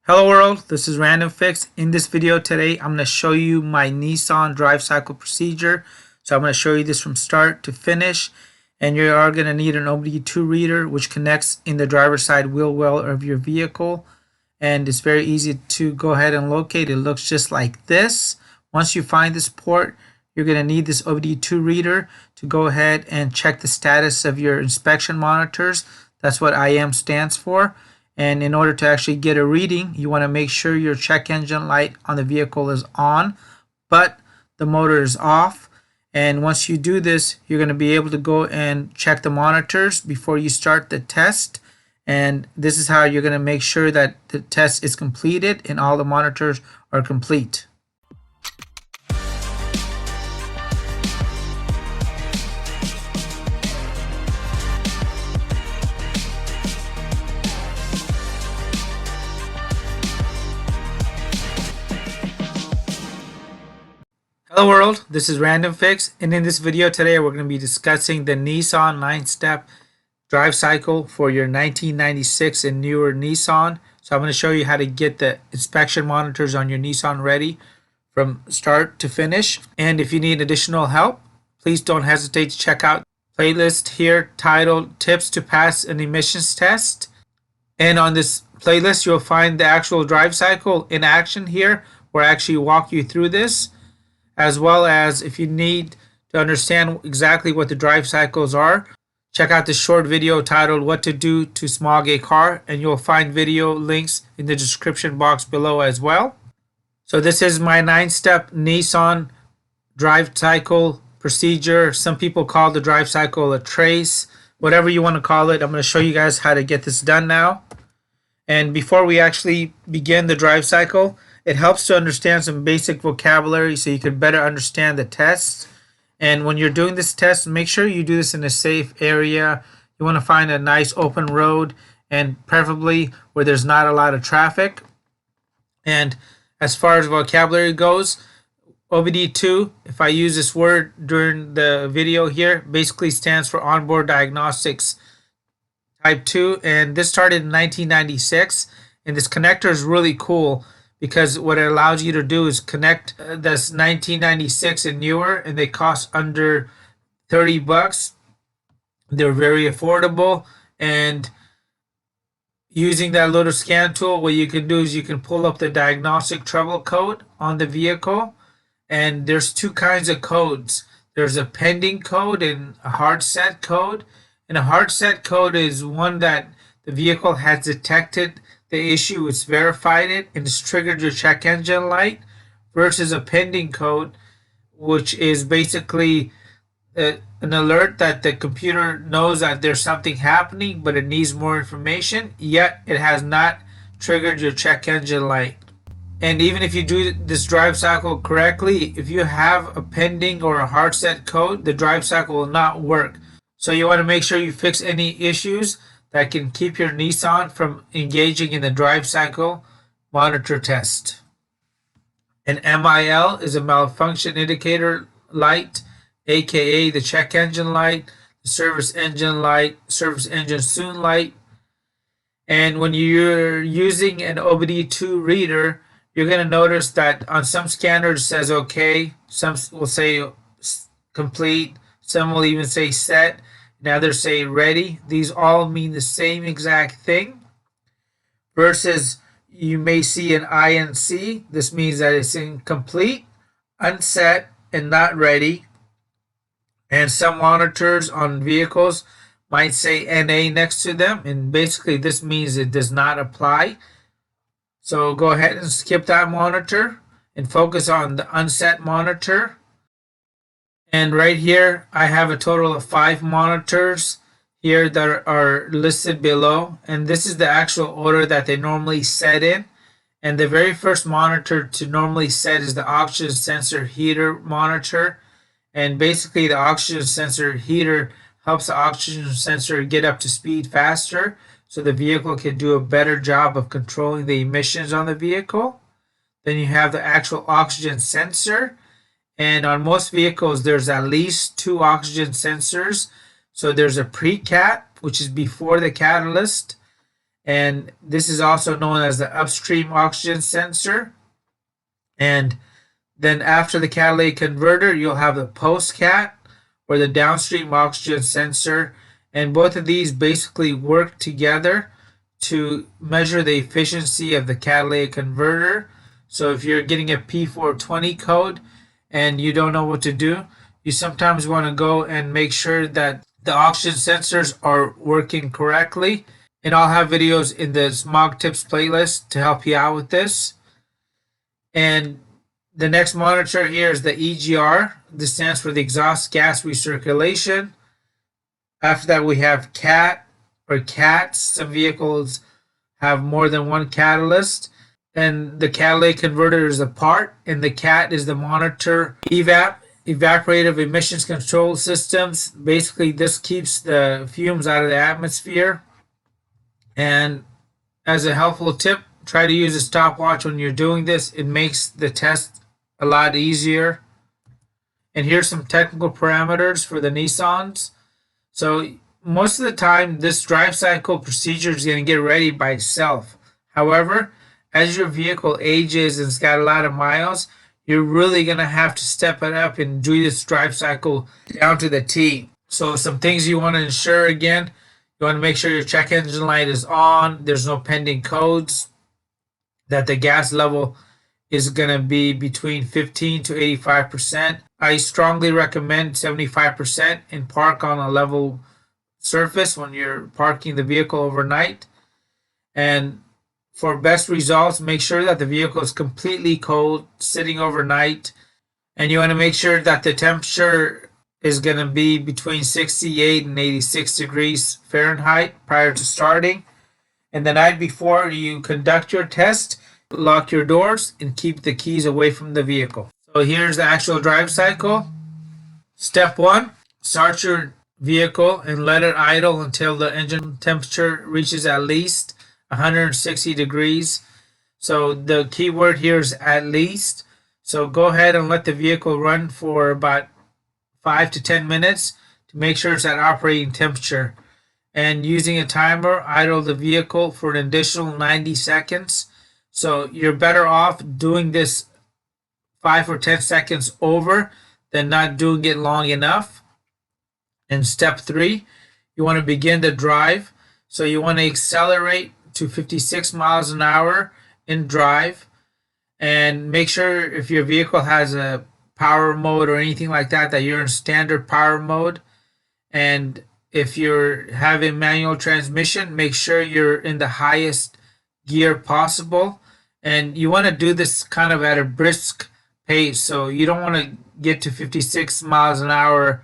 Hello world, this is Random Fix. In this video today, I'm going to show you my Nissan drive cycle procedure. So I'm going to show you this from start to finish. And you are going to need an OBD2 reader which connects in the driver's side wheel well of your vehicle. And it's very easy to go ahead and locate. It looks just like this. Once you find this port, you're going to need this OBD2 reader to go ahead and check the status of your inspection monitors. That's what IM stands for. And in order to actually get a reading, you want to make sure your check engine light on the vehicle is on, but the motor is off. And once you do this, you're going to be able to go and check the monitors before you start the test. And this is how you're going to make sure that the test is completed and all the monitors are complete. Hello world, this is Random Fix, and in this video today we're going to be discussing the Nissan 9-step drive cycle for your 1996 and newer Nissan. So I'm going to show you how to get the inspection monitors on your Nissan ready from start to finish. And if you need additional help, please don't hesitate to check out the playlist here titled Tips to Pass an Emissions Test. And on this playlist you'll find the actual drive cycle in action here, where I actually walk you through this, as well as if you need to understand exactly what the drive cycles are, check out the short video titled What to Do to Smog a Car, and you'll find video links in the description box below as well. So this is my 9-step Nissan drive cycle procedure. Some people call the drive cycle a trace, whatever you want to call it. I'm going to show you guys how to get this done now. And before we actually begin the drive cycle, it helps to understand some basic vocabulary so you can better understand the tests. And when you're doing this test, make sure you do this in a safe area. You want to find a nice open road, and preferably where there's not a lot of traffic. And as far as vocabulary goes, OBD2, if I use this word during the video here, basically stands for Onboard Diagnostics Type 2. And this started in 1996. And this connector is really cool, because what it allows you to do is connect this 1996 and newer, and they cost under 30 bucks. They're very affordable, and using that little scan tool, what you can do is you can pull up the diagnostic trouble code on the vehicle, and there's two kinds of codes. There's a pending code and a hard set code. And a hard set code is one that the vehicle has detected the issue, it's verified it, and it's triggered your check engine light, versus a pending code, which is basically an alert that the computer knows that there's something happening, but it needs more information, yet it has not triggered your check engine light. And even if you do this drive cycle correctly, if you have a pending or a hard set code, the drive cycle will not work. So you want to make sure you fix any issues that can keep your Nissan from engaging in the drive cycle monitor test. An MIL is a malfunction indicator light, aka the check engine light, the service engine light, service engine soon light. And when you're using an OBD2 reader, you're going to notice that on some scanners it says OK, some will say complete, some will even say set. Now they're saying ready. These all mean the same exact thing. Versus you may see an INC. This means that it's incomplete, unset, and not ready. And some monitors on vehicles might say NA next to them. And basically this means it does not apply. So go ahead and skip that monitor and focus on the unset monitor. And right here, I have a total of 5 monitors here that are listed below. And this is the actual order that they normally set in. And the very first monitor to normally set is the oxygen sensor heater monitor. And basically the oxygen sensor heater helps the oxygen sensor get up to speed faster, so the vehicle can do a better job of controlling the emissions on the vehicle. Then you have the actual oxygen sensor. And on most vehicles, there's at least 2 oxygen sensors. So there's a pre-cat, which is before the catalyst, And this is also known as the upstream oxygen sensor. And then after the catalytic converter, you'll have the post-cat or the downstream oxygen sensor. And both of these basically work together to measure the efficiency of the catalytic converter. So if you're getting a P420 code and you don't know what to do, you sometimes want to go and make sure that the oxygen sensors are working correctly. And I'll have videos in the Smog Tips playlist to help you out with this. And the next monitor here is the EGR. This stands for the exhaust gas recirculation. After that, we have Cat or Cats. Some vehicles have more than one catalyst. And the catalytic converter is a part, and the Cat is the monitor EVAP, evaporative emissions control systems. Basically, this keeps the fumes out of the atmosphere. And as a helpful tip, try to use a stopwatch when you're doing this. It makes the test a lot easier. And here's some technical parameters for the Nissans. So most of the time, this drive cycle procedure is going to get ready by itself. However, as your vehicle ages and it's got a lot of miles, you're really going to have to step it up and do this drive cycle down to the T. So some things you want to ensure again, you want to make sure your check engine light is on, there's no pending codes, that the gas level is going to be between 15 to 85%. I strongly recommend 75% and park on a level surface when you're parking the vehicle overnight. And for best results, make sure that the vehicle is completely cold, sitting overnight. And you want to make sure that the temperature is going to be between 68 and 86 degrees Fahrenheit prior to starting. And the night before you conduct your test, lock your doors and keep the keys away from the vehicle. So here's the actual drive cycle. Step 1, start your vehicle and let it idle until the engine temperature reaches at least 160 degrees. So the key word here is at least. So go ahead and let the vehicle run for about 5 to 10 minutes to make sure it's at operating temperature. And using a timer, idle the vehicle for an additional 90 seconds. So you're better off doing this 5 or 10 seconds over than not doing it long enough. And step 3, you want to begin the drive. So you want to accelerate to 56 miles an hour in drive, and make sure if your vehicle has a power mode or anything like that, that you're in standard power mode. And if you're having manual transmission, make sure you're in the highest gear possible. And you want to do this kind of at a brisk pace. So you don't want to get to 56 miles an hour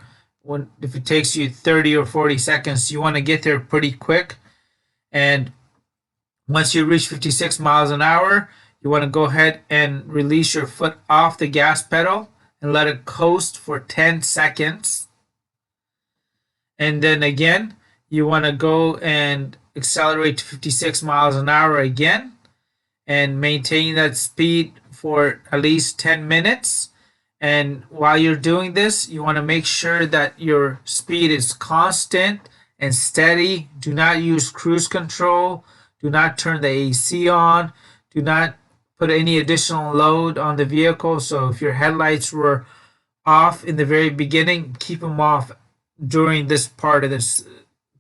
if it takes you 30 or 40 seconds. You want to get there pretty quick. And once you reach 56 miles an hour, you want to go ahead and release your foot off the gas pedal and let it coast for 10 seconds. And then again, you want to go and accelerate to 56 miles an hour again and maintain that speed for at least 10 minutes. And while you're doing this, you want to make sure that your speed is constant and steady. Do not use cruise control. Do not turn the AC on. Do not put any additional load on the vehicle. So if your headlights were off in the very beginning, keep them off during this part of this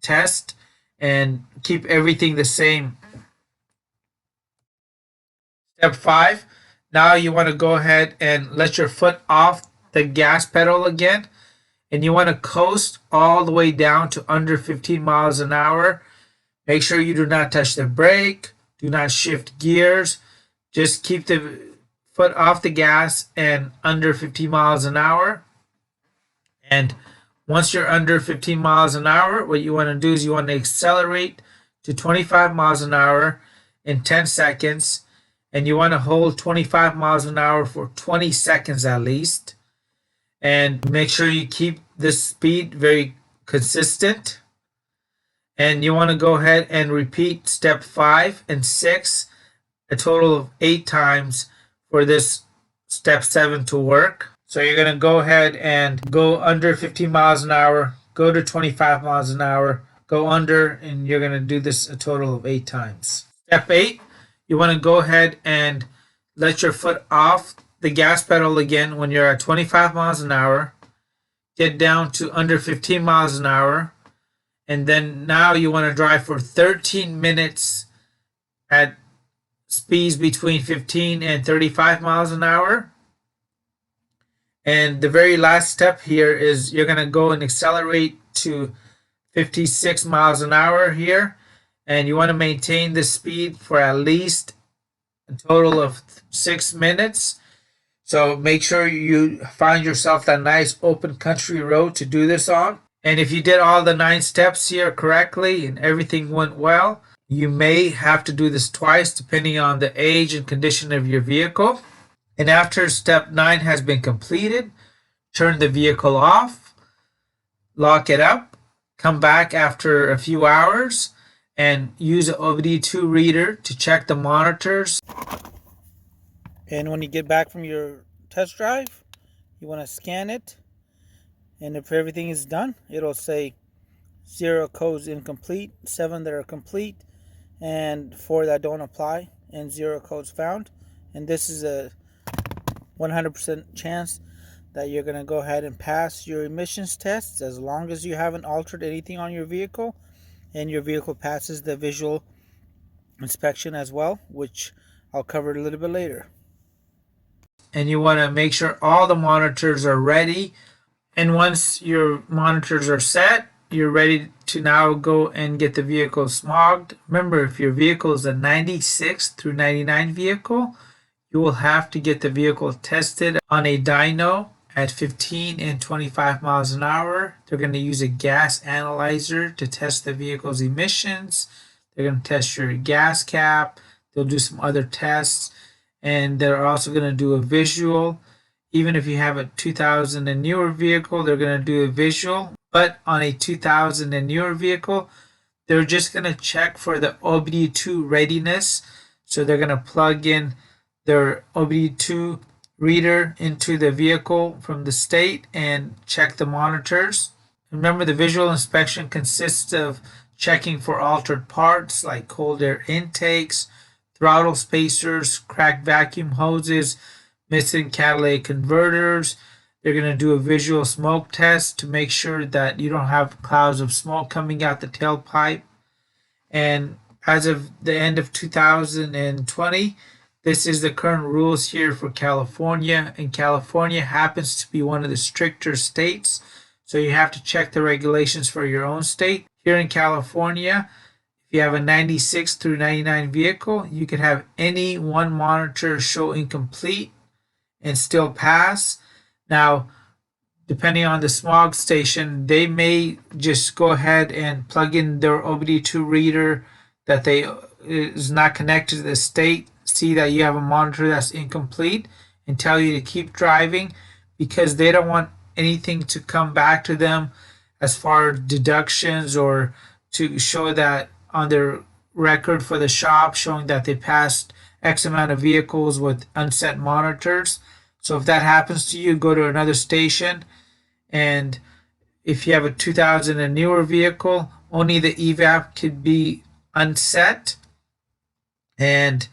test and keep everything the same. Step 5, now you want to go ahead and let your foot off the gas pedal again, and you want to coast all the way down to under 15 miles an hour. Make sure you do not touch the brake, do not shift gears, just keep the foot off the gas and under 15 miles an hour. And once you're under 15 miles an hour, what you want to do is you want to accelerate to 25 miles an hour in 10 seconds. And you want to hold 25 miles an hour for 20 seconds at least. And make sure you keep this speed very consistent. And you want to go ahead and repeat step 5 and 6 a total of 8 times for this step 7 to work. So you're going to go ahead and go under 15 miles an hour, go to 25 miles an hour, go under, and you're going to do this a total of 8 times. Step 8, you want to go ahead and let your foot off the gas pedal again when you're at 25 miles an hour. Get down to under 15 miles an hour. And then now you want to drive for 13 minutes at speeds between 15 and 35 miles an hour. And the very last step here is you're going to go and accelerate to 56 miles an hour here. And you want to maintain this speed for at least a total of 6 minutes. So make sure you find yourself that nice open country road to do this on. And if you did all the 9 steps here correctly and everything went well, you may have to do this twice depending on the age and condition of your vehicle. And after step 9 has been completed, turn the vehicle off, lock it up, come back after a few hours, and use an OBD2 reader to check the monitors. And when you get back from your test drive, you want to scan it. And if everything is done, it'll say 0 codes incomplete, 7 that are complete, and 4 that don't apply, and 0 codes found. And this is a 100% chance that you're going to go ahead and pass your emissions tests as long as you haven't altered anything on your vehicle and your vehicle passes the visual inspection as well, which I'll cover a little bit later. And you want to make sure all the monitors are ready. And once your monitors are set, you're ready to now go and get the vehicle smogged. Remember, if your vehicle is a 96 through 99 vehicle, you will have to get the vehicle tested on a dyno at 15 and 25 miles an hour. They're going to use a gas analyzer to test the vehicle's emissions. They're going to test your gas cap. They'll do some other tests. And they're also going to do a visual. Even if you have a 2000 and newer vehicle, they're going to do a visual. But on a 2000 and newer vehicle, they're just going to check for the OBD2 readiness. So they're going to plug in their OBD2 reader into the vehicle from the state and check the monitors. Remember, the visual inspection consists of checking for altered parts like cold air intakes, throttle spacers, cracked vacuum hoses, missing catalytic converters. They're going to do a visual smoke test to make sure that you don't have clouds of smoke coming out the tailpipe. And as of the end of 2020, this is the current rules here for California. And California happens to be one of the stricter states. So you have to check the regulations for your own state. Here in California, if you have a 96 through 99 vehicle, you could have any one monitor show incomplete and still pass. Now, depending on the smog station, they may just go ahead and plug in their OBD2 reader that is not connected to the state, see that you have a monitor that's incomplete, and tell you to keep driving because they don't want anything to come back to them as far as deductions or to show that on their record for the shop showing that they passed X amount of vehicles with unset monitors. So if that happens to you, go to another station. And if you have a 2000 and newer vehicle, only the EVAP could be unset. And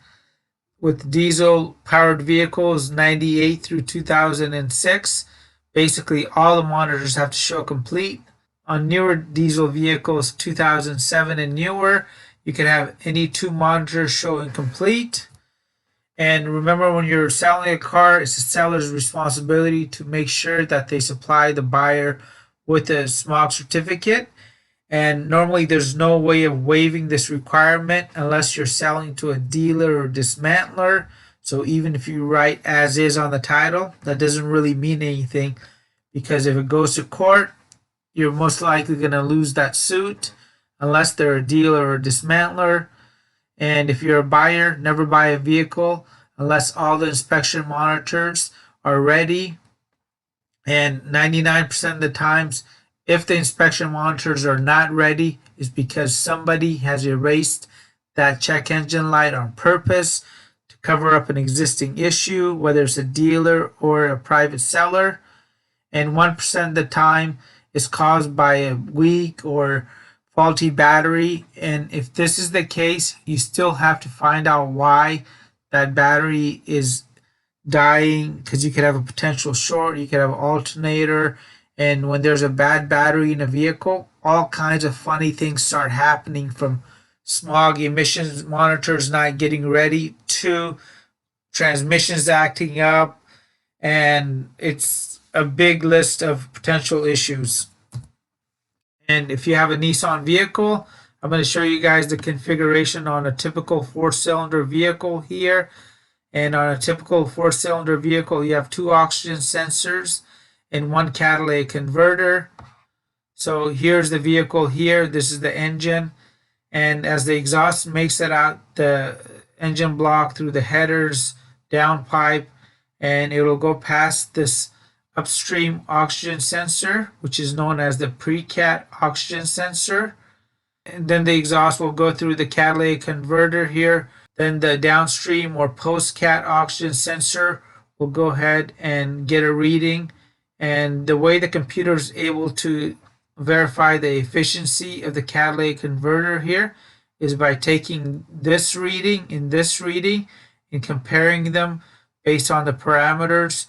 with diesel powered vehicles 98 through 2006, basically all the monitors have to show complete. On newer diesel vehicles 2007 and newer, you can have any 2 monitors show incomplete. And remember, when you're selling a car, it's the seller's responsibility to make sure that they supply the buyer with a smog certificate. And normally there's no way of waiving this requirement unless you're selling to a dealer or dismantler. So even if you write as is on the title, that doesn't really mean anything, because if it goes to court, you're most likely going to lose that suit unless they're a dealer or a dismantler. And if you're a buyer, never buy a vehicle unless all the inspection monitors are ready. And 99% of the times, if the inspection monitors are not ready, it's because somebody has erased that check engine light on purpose to cover up an existing issue, whether it's a dealer or a private seller. And 1% of the time is caused by a weak or faulty battery, and if this is the case, you still have to find out why that battery is dying, because you could have a potential short, you could have an alternator, and when there's a bad battery in a vehicle, all kinds of funny things start happening, from smog emissions monitors not getting ready to transmissions acting up, and it's a big list of potential issues. And if you have a Nissan vehicle, I'm going to show you guys the configuration on a typical 4-cylinder vehicle here. And on a typical 4-cylinder vehicle, you have 2 oxygen sensors and 1 catalytic converter. So here's the vehicle here. This is the engine. And as the exhaust makes it out the engine block through the headers, downpipe, and it will go past this upstream oxygen sensor, which is known as the pre-cat oxygen sensor. And then the exhaust will go through the catalytic converter here. Then the downstream or post-cat oxygen sensor will go ahead and get a reading. And the way the computer is able to verify the efficiency of the catalytic converter here is by taking this reading and this reading and comparing them based on the parameters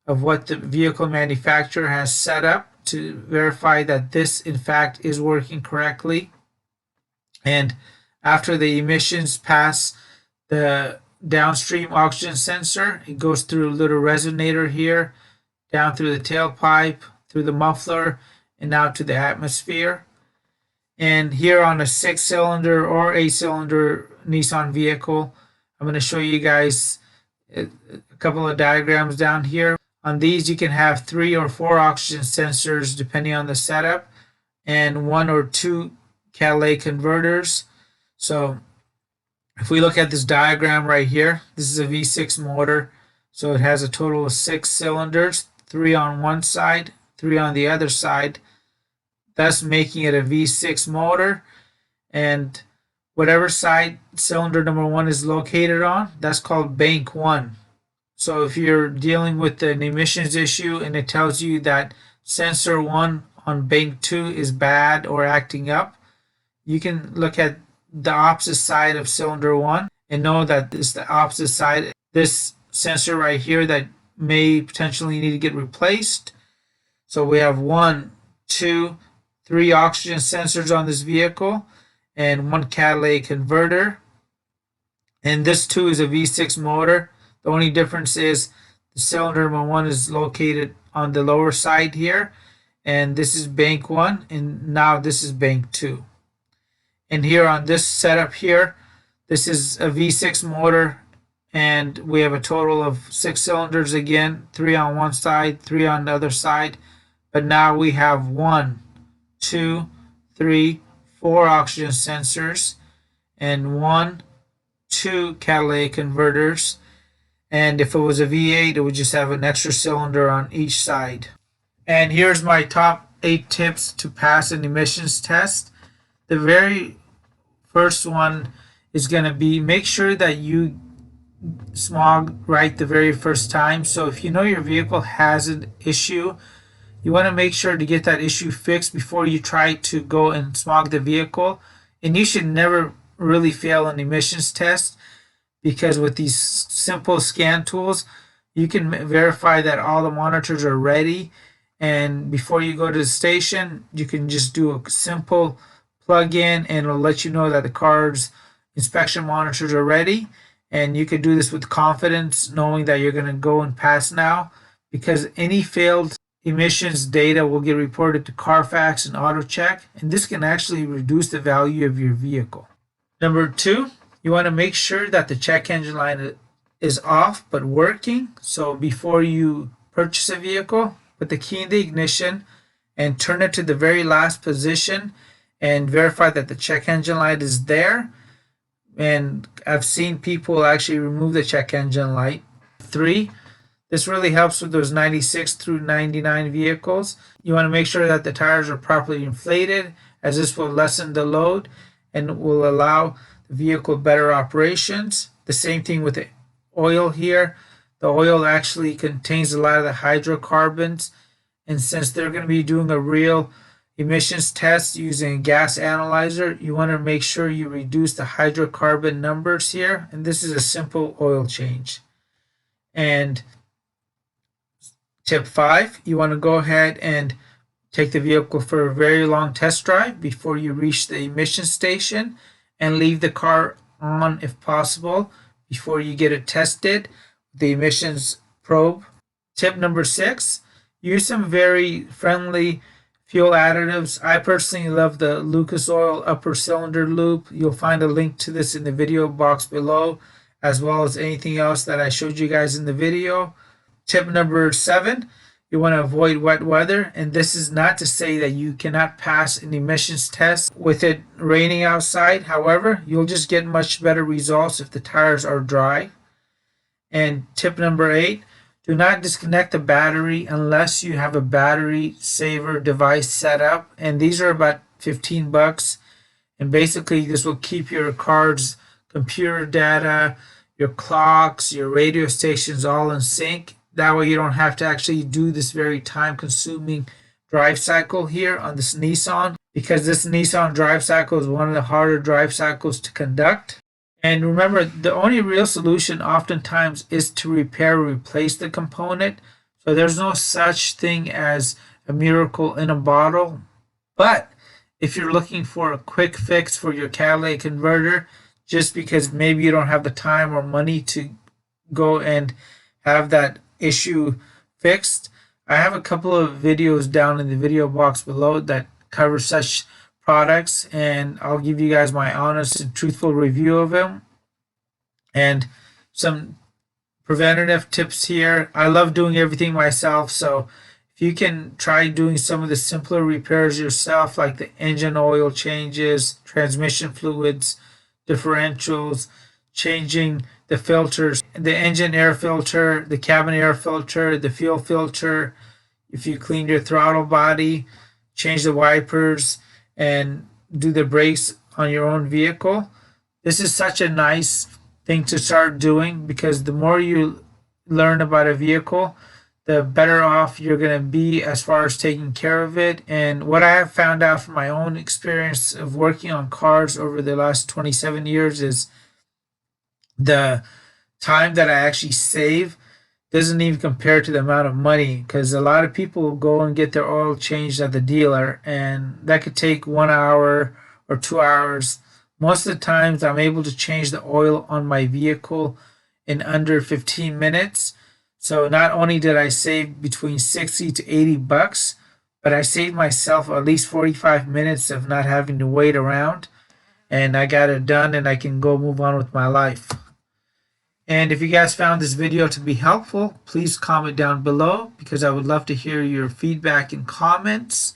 of what the vehicle manufacturer has set up to verify that this in fact is working correctly. And after the emissions pass the downstream oxygen sensor, it goes through a little resonator here, down through the tailpipe, through the muffler, and out to the atmosphere. And here on a 6-cylinder or 8-cylinder Nissan vehicle, I'm going to show you guys a couple of diagrams down here. On these, you can have 3 or 4 oxygen sensors depending on the setup, and 1 or 2 catalytic converters. So if we look at this diagram right here, this is a V6 motor. So it has a total of 6 cylinders, 3 on one side, 3 on the other side, thus making it a V6 motor. And whatever side cylinder number 1 is located on, that's called bank 1. So if you're dealing with an emissions issue and it tells you that sensor 1 on bank 2 is bad or acting up, you can look at the opposite side of cylinder 1 and know that it's the opposite side. This sensor right here that may potentially need to get replaced. So we have 1, 2, 3 oxygen sensors on this vehicle and 1 catalytic converter. And this too is a V6 motor. The only difference is the cylinder number 1 is located on the lower side here, and this is bank 1, and now this is bank 2. And here on this setup here, this is a V6 motor, and we have a total of 6 cylinders again, 3 on one side, 3 on the other side. But now we have 1, 2, 3, 4 oxygen sensors and 1, 2 catalytic converters. And if it was a V8, it would just have an extra cylinder on each side. And here's my top 8 tips to pass an emissions test. The very first one is going to be, make sure that you smog right the very first time. So if you know your vehicle has an issue, you want to make sure to get that issue fixed before you try to go and smog the vehicle. And you should never really fail an emissions test, because with these simple scan tools, you can verify that all the monitors are ready. And before you go to the station, you can just do a simple plug-in and it'll let you know that the car's inspection monitors are ready. And you can do this with confidence, knowing that you're going to go and pass now, because any failed emissions data will get reported to Carfax and AutoCheck, and this can actually reduce the value of your vehicle. Number 2, you want to make sure that the check engine light is off but working. So before you purchase a vehicle, put the key in the ignition and turn it to the very last position and verify that the check engine light is there. And I've seen people actually remove the check engine light. 3, this really helps with those 96 through 99 vehicles. You want to make sure that the tires are properly inflated, as this will lessen the load and will allow the vehicle better operations. The same thing with the oil here. The oil actually contains a lot of the hydrocarbons, and since they're going to be doing a real emissions test using a gas analyzer, you want to make sure you reduce the hydrocarbon numbers here. And this is a simple oil change. And tip 5, you want to go ahead and take the vehicle for a very long test drive before you reach the emission station, and leave the car on if possible before you get it tested with the emissions probe. Tip number 6, use some very friendly fuel additives. I personally love the Lucas Oil upper cylinder loop. You'll find a link to this in the video box below, as well as anything else that I showed you guys in the video. Tip number 7, you want to avoid wet weather, and this is not to say that you cannot pass an emissions test with it raining outside. However, you'll just get much better results if the tires are dry. And tip number 8, do not disconnect the battery unless you have a battery saver device set up, and these are about 15 bucks. And basically this will keep your car's computer data, your clocks, your radio stations all in sync. That way you don't have to actually do this very time-consuming drive cycle here on this Nissan, because this Nissan drive cycle is one of the harder drive cycles to conduct. And remember, the only real solution oftentimes is to repair or replace the component. So there's no such thing as a miracle in a bottle. But if you're looking for a quick fix for your catalytic converter, just because maybe you don't have the time or money to go and have that issue fixed, I have a couple of videos down in the video box below that cover such products, and I'll give you guys my honest and truthful review of them and some preventative tips here. I love doing everything myself, so if you can try doing some of the simpler repairs yourself, like the engine oil changes, transmission fluids, differentials, changing the filters, the engine air filter, the cabin air filter, the fuel filter, if you clean your throttle body, change the wipers, and do the brakes on your own vehicle. This is such a nice thing to start doing, because the more you learn about a vehicle, the better off you're going to be as far as taking care of it. And what I have found out from my own experience of working on cars over the last 27 years is the time that I actually save doesn't even compare to the amount of money, because a lot of people go and get their oil changed at the dealer, and that could take 1 hour or 2 hours. Most of the times I'm able to change the oil on my vehicle in under 15 minutes. So not only did I save between 60 to 80 bucks, but I saved myself at least 45 minutes of not having to wait around, and I got it done, and I can go move on with my life. And if you guys found this video to be helpful, please comment down below, because I would love to hear your feedback and comments.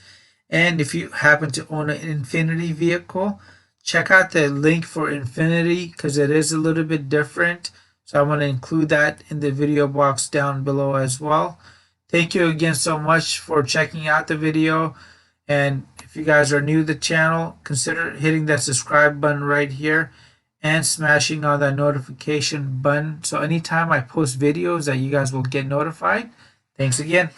And if you happen to own an Infiniti vehicle, check out the link for Infiniti, because it is a little bit different. So I want to include that in the video box down below as well. Thank you again so much for checking out the video. And if you guys are new to the channel, consider hitting that subscribe button right here and smashing on that notification button, so anytime I post videos that you guys will get notified. Thanks again.